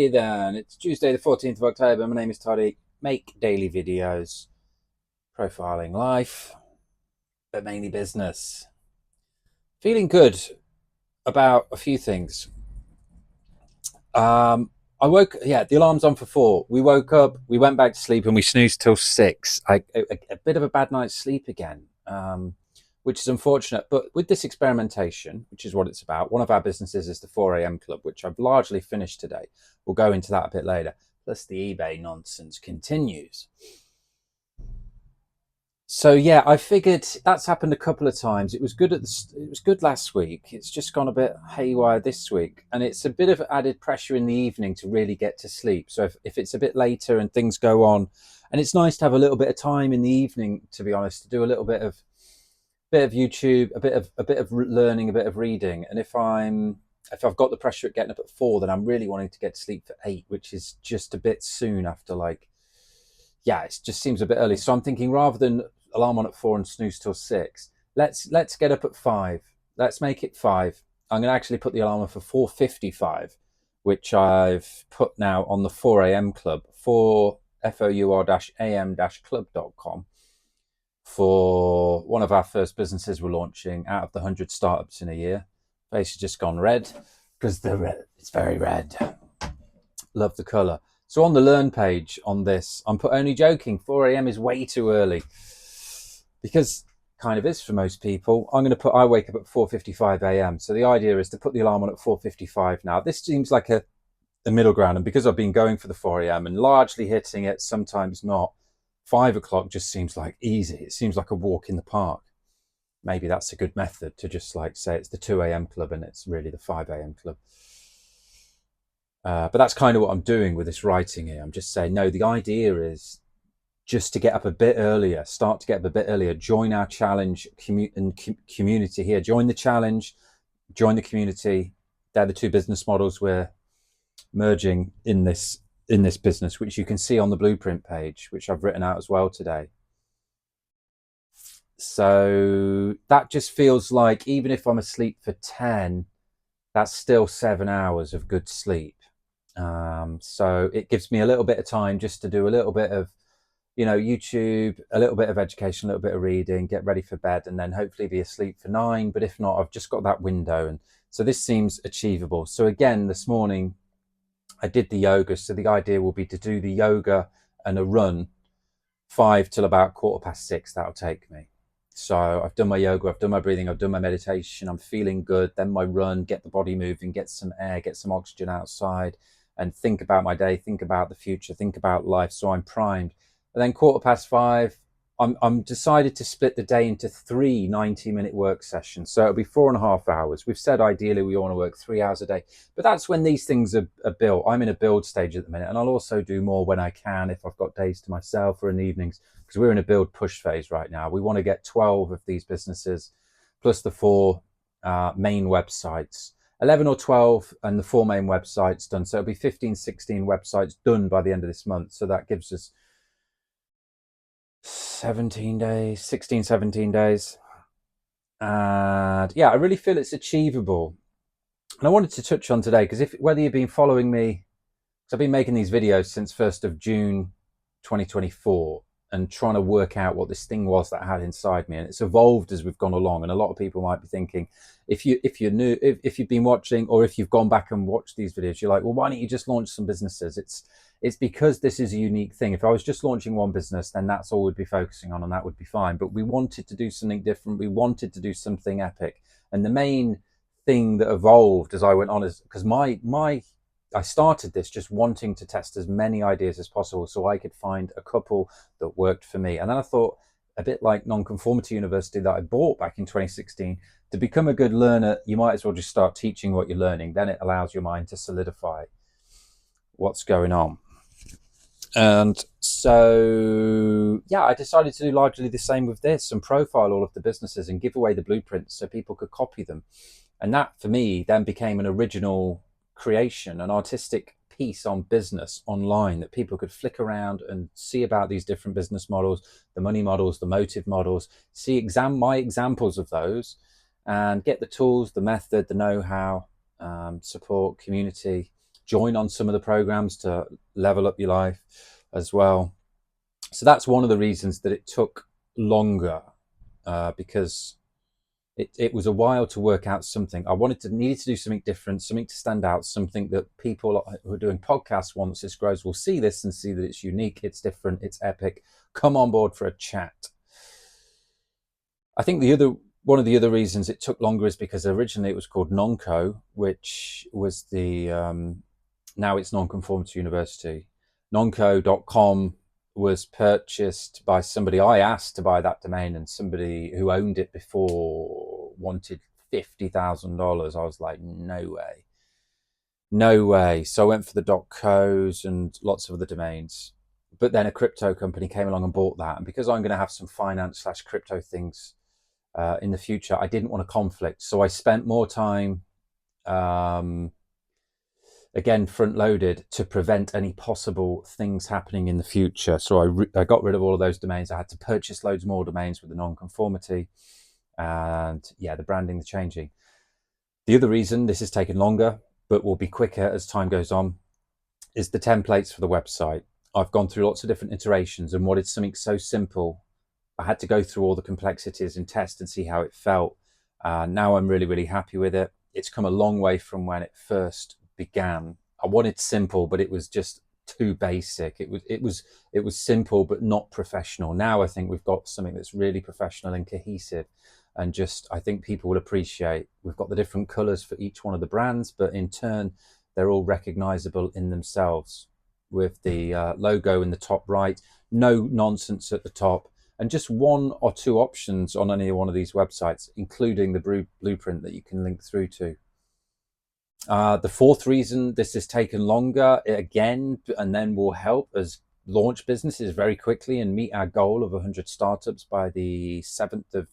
Hey then, it's Tuesday the 14th of October. My name is Toddy. Make daily videos, profiling life, but mainly business. Feeling good about a few things. Um, the alarm's on for 4. We woke up, we went back to sleep, and we snoozed till 6. A bit of a bad night's sleep again, which is unfortunate. But with this experimentation, which is what it's about, one of our businesses is the 4 a.m. club, which I've largely finished today. We'll go into that a bit later. Plus, the eBay nonsense continues. So yeah, I figured that's happened a couple of times. It was good it was good last week. It's just gone a bit haywire this week, and it's a bit of added pressure in the evening to really get to sleep. So if it's a bit later and things go on, and it's nice to have a little bit of time in the evening, to be honest, to do a little bit of YouTube, a bit of learning, a bit of reading. And if I've got the pressure at getting up at 4, then I'm really wanting to get to sleep for 8, which is just a bit soon after it just seems a bit early. So I'm thinking rather than alarm on at 4 and snooze till 6, let's get up at 5. Let's make it 5. I'm going to actually put the alarm on for 4:55, which I've put now on the 4 a.m. club, for four-am-club.com, for one of our first businesses we're launching out of the 100 startups in a year. Face has just gone red because it's very red. Love the color. So on the learn page on this, I'm only joking. 4 a.m. is way too early, because kind of is for most people. I'm going to put I wake up at 4:55 a.m. So the idea is to put the alarm on at 4:55 now. This seems like a middle ground, and because I've been going for the 4 a.m. and largely hitting it, sometimes not, 5 o'clock just seems like easy. It seems like a walk in the park. Maybe that's a good method to just say it's the 2 a.m. club and it's really the 5 a.m. club. But that's kind of what I'm doing with this writing here. I'm just saying, no, the idea is just to get up a bit earlier, start to get up a bit earlier, join our challenge community here, join the challenge, join the community. They're the two business models we're merging in this business, which you can see on the blueprint page, which I've written out as well today. So that just feels like, even if I'm asleep for 10, that's still 7 hours of good sleep. So it gives me a little bit of time just to do a little bit of, YouTube, a little bit of education, a little bit of reading, get ready for bed, and then hopefully be asleep for 9. But if not, I've just got that window. And so this seems achievable. So again, this morning I did the yoga. So the idea will be to do the yoga and a run 5 till about 6:15. That'll take me. So I've done my yoga, I've done my breathing, I've done my meditation, I'm feeling good. Then my run, get the body moving, get some air, get some oxygen outside, and think about my day, think about the future, think about life. So I'm primed. And then 5:15, I'm decided to split the day into 3 90-minute work sessions. So it'll be 4.5 hours. We've said ideally we want to work 3 hours a day, but that's when these things are built. I'm in a build stage at the minute, and I'll also do more when I can, if I've got days to myself or in the evenings, because we're in a build push phase right now. We want to get 12 of these businesses plus the 4 main websites, 11 or 12, and the 4 main websites done. So it'll be 15, 16 websites done by the end of this month. So that gives us 17 days, 16, 17 days. And yeah, I really feel it's achievable. And I wanted to touch on today, because whether you've been following me, because I've been making these videos since 1st of June 2024, and trying to work out what this thing was that I had inside me, and it's evolved as we've gone along. And a lot of people might be thinking, if you're new, if you've been watching, or if you've gone back and watched these videos, you're like, well, why don't you just launch some businesses? It's because this is a unique thing. If I was just launching one business, then that's all we'd be focusing on, and that would be fine. But we wanted to do something different. We wanted to do something epic. And the main thing that evolved as I went on is because I started this just wanting to test as many ideas as possible so I could find a couple that worked for me. And then I thought, a bit like Nonconformity University that I bought back in 2016, to become a good learner, you might as well just start teaching what you're learning. Then it allows your mind to solidify what's going on. And so, yeah, I decided to do largely the same with this, and profile all of the businesses and give away the blueprints so people could copy them. And that, for me, then became an original creation, an artistic piece on business online that people could flick around and see about these different business models, the money models, the motive models, see my examples of those, and get the tools, the method, the know-how, support, community, join on some of the programs to level up your life as well. So that's one of the reasons that it took longer, because it was a while to work out something. I needed to do something different, something to stand out, something that people who are doing podcasts, once this grows, will see this and see that it's unique, it's different, it's epic. Come on board for a chat. I think one of the other reasons it took longer is because originally it was called Nonco, which was now it's Nonconformity University. Nonco.com was purchased by somebody. I asked to buy that domain, and somebody who owned it before wanted $50,000. I was like, no way. So I went for the .co's and lots of other domains. But then a crypto company came along and bought that. And because I'm going to have some finance/crypto things in the future, I didn't want a conflict. So I spent more time, again, front loaded to prevent any possible things happening in the future. So I got rid of all of those domains. I had to purchase loads more domains with the nonconformity, and yeah, the branding, the changing. The other reason this has taken longer, but will be quicker as time goes on, is the templates for the website. I've gone through lots of different iterations and wanted something so simple. I had to go through all the complexities and test and see how it felt. Now I'm really, really happy with it. It's come a long way from when it first began. I wanted simple, but it was just too basic. It was simple but not professional. Now I think we've got something that's really professional and cohesive, and just, I think people will appreciate. We've got the different colors for each one of the brands, but in turn they're all recognizable in themselves, with the logo in the top right, no nonsense at the top, and just one or two options on any one of these websites, including the blueprint that you can link through to. The fourth reason this has taken longer, again, and then will help us launch businesses very quickly and meet our goal of 100 startups by the 7th of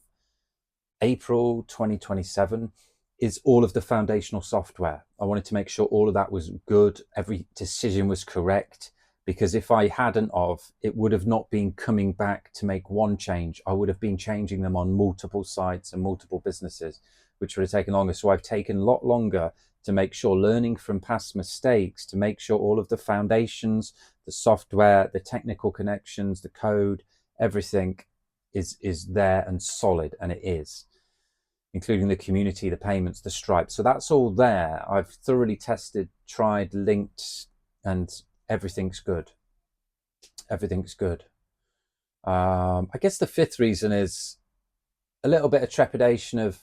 April 2027, is all of the foundational software. I wanted to make sure all of that was good, every decision was correct, because if I hadn't of, it would have not been coming back to make one change. I would have been changing them on multiple sites and multiple businesses, which would have taken longer. So I've taken a lot longer to make sure, learning from past mistakes, to make sure all of the foundations, the software, the technical connections, the code, everything is there and solid, and it is, including the community, the payments, the Stripe. So that's all there. I've thoroughly tested, tried, linked, and everything's good. Everything's good. I guess the fifth reason is a little bit of trepidation of,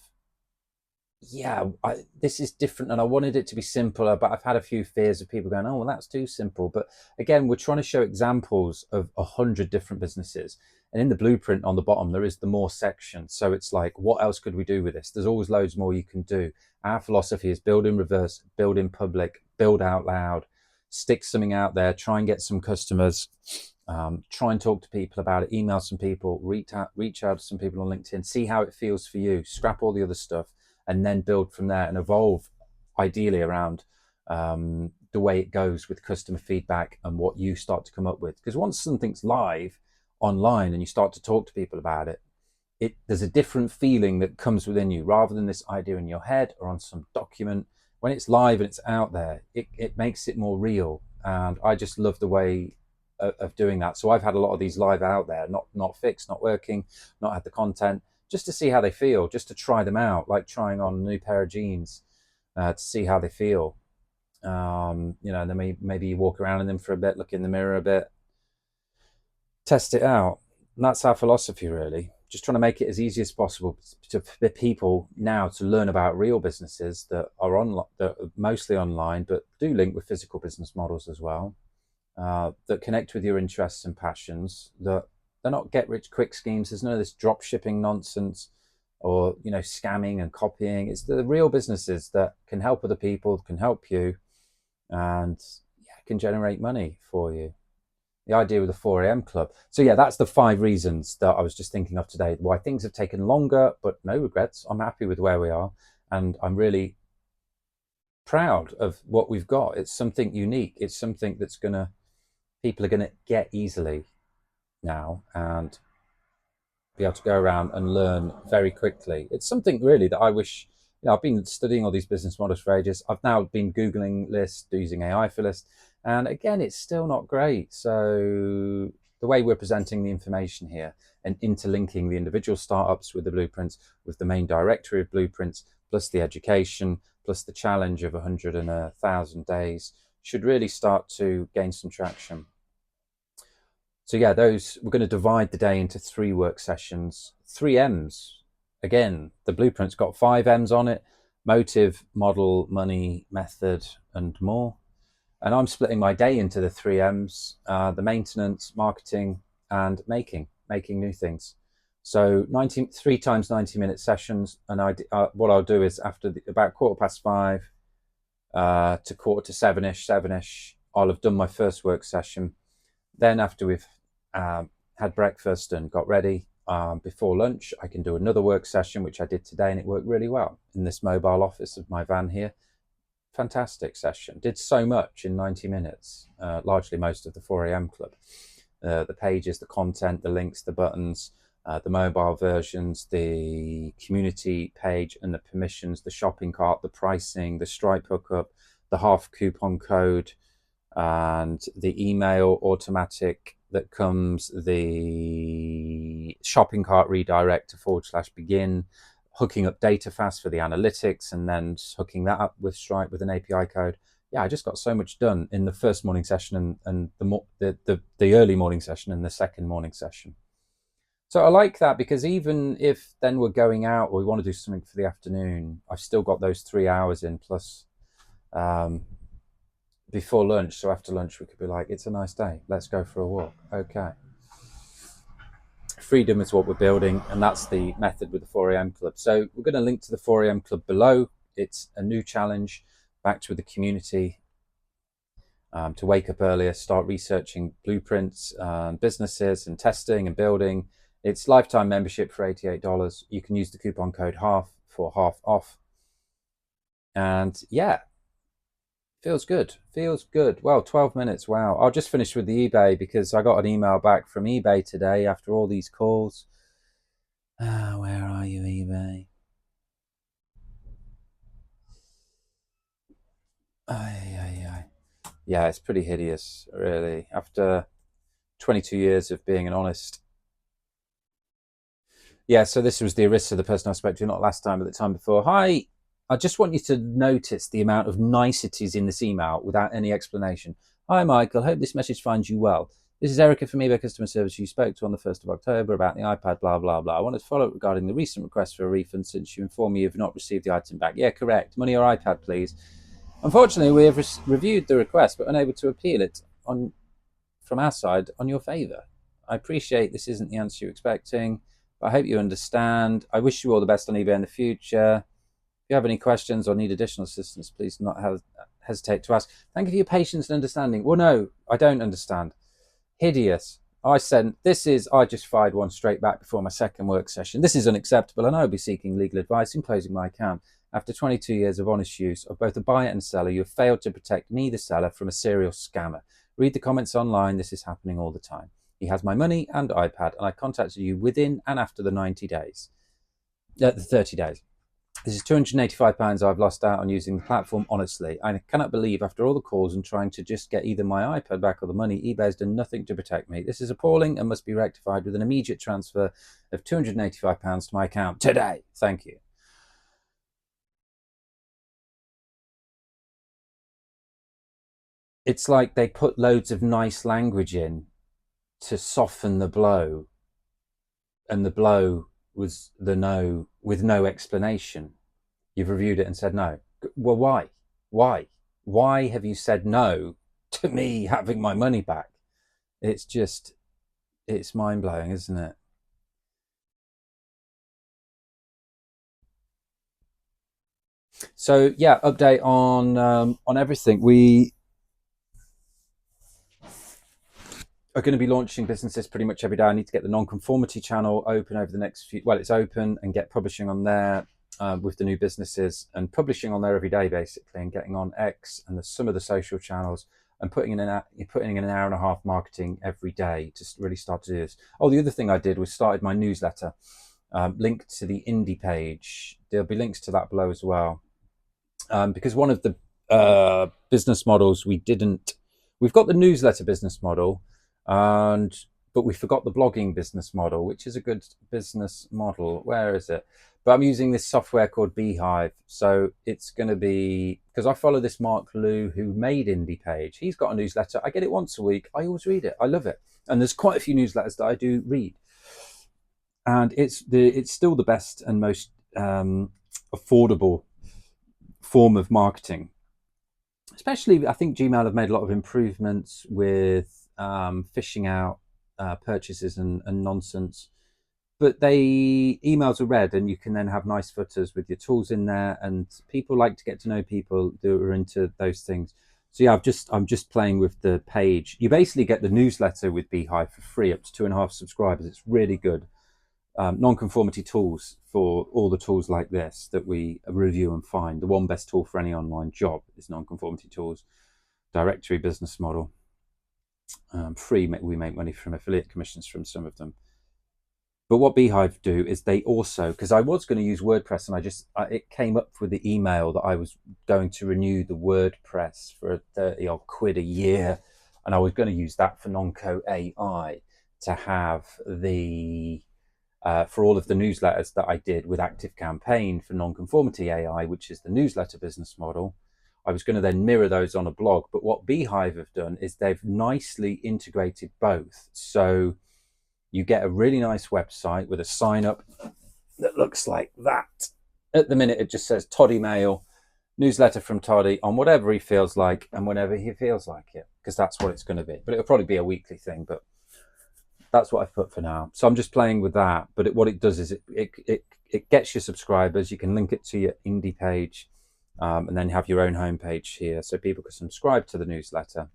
this is different, and I wanted it to be simpler, but I've had a few fears of people going, oh, well, that's too simple. But again, we're trying to show examples of 100 different businesses. And in the blueprint on the bottom, there is the more section. So it's like, what else could we do with this? There's always loads more you can do. Our philosophy is build in reverse, build in public, build out loud, stick something out there, try and get some customers, try and talk to people about it, email some people, reach out to some people on LinkedIn, see how it feels for you, scrap all the other stuff, and then build from there and evolve, ideally around the way it goes with customer feedback and what you start to come up with. Because once something's live online and you start to talk to people about it, there's a different feeling that comes within you, rather than this idea in your head or on some document. When it's live and it's out there, it makes it more real. And I just love the way of doing that. So I've had a lot of these live out there, not fixed, not working, not had the content, just to see how they feel, just to try them out, like trying on a new pair of jeans, to see how they feel. Then maybe you walk around in them for a bit, look in the mirror a bit, test it out. And that's our philosophy, really. Just trying to make it as easy as possible for people now to learn about real businesses that are mostly online, but do link with physical business models as well, that connect with your interests and passions, that they're not get-rich-quick schemes. There's none of this drop-shipping nonsense or, scamming and copying. It's the real businesses that can help other people, can help you, and can generate money for you. The idea with the 4 a.m. club. So that's the 5 reasons that I was just thinking of today, why things have taken longer, but no regrets. I'm happy with where we are, and I'm really proud of what we've got. It's something unique. It's something that's people are gonna get easily now and be able to go around and learn very quickly. It's something really that I wish I've been studying all these business models for ages. I've now been Googling lists, using AI for lists. And again, it's still not great. So the way we're presenting the information here and interlinking the individual startups with the blueprints, with the main directory of blueprints, plus the education, plus the challenge of 100 and 1,000 days, should really start to gain some traction. So yeah, we're going to divide the day into 3 work sessions, 3 M's. Again, the blueprint's got 5 M's on it: motive, model, money, method, and more. And I'm splitting my day into the 3 M's: the maintenance, marketing, and making new things. So 3 times 90-minute sessions. And what I'll do is after about 5:15 to 7ish, I'll have done my first work session. Then after we've had breakfast and got ready, before lunch, I can do another work session, which I did today, and it worked really well in this mobile office of my van here. Fantastic session. Did so much in 90 minutes, largely most of the 4 a.m. club. The pages, the content, the links, the buttons, the mobile versions, the community page and the permissions, the shopping cart, the pricing, the Stripe hookup, the half coupon code, and the email automatic that comes, the shopping cart redirect to /begin, hooking up data fast for the analytics, and then hooking that up with Stripe with an API code. Yeah, I just got so much done in the first morning session and the early morning session and the second morning session. So I like that, because even if then we're going out or we want to do something for the afternoon, I've still got those 3 hours in plus before lunch. So after lunch, we could be like, it's a nice day, let's go for a walk. Okay. Freedom is what we're building, and that's the method with the 4 a.m. club. So we're going to link to the 4 a.m. club below. It's a new challenge backed with the community to wake up earlier, start researching blueprints and businesses and testing and building. It's lifetime membership for $88. You can use the coupon code HALF for half off. And yeah, feels good. Well, 12 minutes. Wow. I'll just finish with the eBay, because I got an email back from eBay today after all these calls. Where are you, eBay? Yeah, it's pretty hideous, really. After 22 years of being an honest. Yeah, so this was the Arissa, the person I spoke to, not last time, but the time before. Hi, I just want you to notice the amount of niceties in this email without any explanation. Hi, Michael. Hope this message finds you well. This is Erica from eBay Customer Service. You spoke to on the 1st of October about the iPad, blah, blah, blah. I wanted to follow up regarding the recent request for a refund, since you informed me you have not received the item back. Yeah, correct. Money or iPad, please. Unfortunately, we have reviewed the request, but unable to appeal it from our side on your favour. I appreciate this isn't the answer you're expecting, but I hope you understand. I wish you all the best on eBay in the future. If you have any questions or need additional assistance, please do not hesitate to ask. Thank you for your patience and understanding. Well, no, I don't understand. Hideous. I just fired one straight back before my second work session. This is unacceptable, and I'll be seeking legal advice in closing my account. After 22 years of honest use of both the buyer and seller, you have failed to protect me, the seller, from a serial scammer. Read the comments online. This is happening all the time. He has my money and iPad, and I contacted you within and after the 30 days. This is £285 I've lost out on using the platform, honestly. I cannot believe, after all the calls and trying to just get either my iPad back or the money, eBay has done nothing to protect me. This is appalling and must be rectified with an immediate transfer of £285 to my account today. Thank you. It's like they put loads of nice language in to soften the blow, and the blow was the no with no explanation. You've reviewed it and said no. Well, why? Why have you said no to me having my money back? It's mind-blowing, isn't it? So yeah, update on everything. We are going to be launching businesses pretty much every day. I need to get the nonconformity channel open over the next few. Well, it's open, and get publishing on there with the new businesses, and publishing on there every day basically, and getting on X and some of the social channels, and putting in an hour and a half marketing every day to really start to do this. Oh, the other thing I did was started my newsletter. linked to the indie page. There'll be links to that below as well. Because one of the business models we've got the newsletter business model, but we forgot the blogging business model, which is a good business model. Where is it? But I'm using this software called Beehive. So it's going to be, because I follow this Mark Liu who made Indie Page. He's got a newsletter. I get it once a week. I always read it. I love it. And there's quite a few newsletters that I do read. And it's still the best and most affordable form of marketing. Especially, I think Gmail have made a lot of improvements with fishing out purchases and nonsense. But emails are read, and you can then have nice footers with your tools in there. And people like to get to know people who are into those things. So yeah, I'm just playing with the page. You basically get the newsletter with Beehive for free, up to 2.5 subscribers. It's really good. Nonconformity tools for all the tools like this that we review and find. The one best tool for any online job is nonconformity tools. Directory business model. Free, we make money from affiliate commissions from some of them. But what Beehive do is they also, because I was going to use WordPress, and it came up with the email that I was going to renew the WordPress for 30 odd quid a year, and I was going to use that for Nonco AI to have the for all of the newsletters that I did with Active Campaign for Nonconformity AI, which is the newsletter business model. I was going to then mirror those on a blog. But what Beehive have done is they've nicely integrated both. So you get a really nice website with a sign up that looks like that. At the minute, it just says Toddy Mail, newsletter from Toddy on whatever he feels like and whenever he feels like it, because that's what it's going to be. But it'll probably be a weekly thing, but that's what I've put for now. So I'm just playing with that. But what it does is it gets your subscribers. You can link it to your indie page, and then have your own homepage here, so people can subscribe to the newsletter.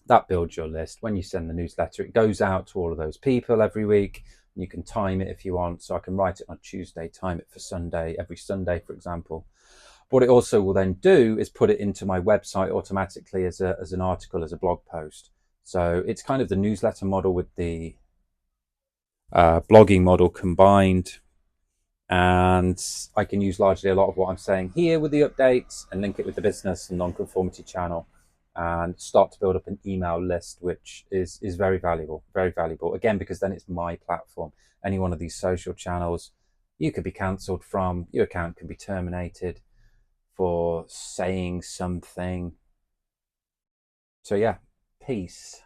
That builds your list. When you send the newsletter, it goes out to all of those people every week. You can time it if you want. So I can write it on Tuesday, time it for Sunday, every Sunday, for example. What it also will then do is put it into my website automatically as an article, as a blog post. So it's kind of the newsletter model with the blogging model combined. And I can use largely a lot of what I'm saying here with the updates and link it with the business and nonconformity channel, and start to build up an email list, which is very valuable, again, because then it's my platform. Any one of these social channels you could be cancelled from, your account can be terminated for saying something. So yeah, peace.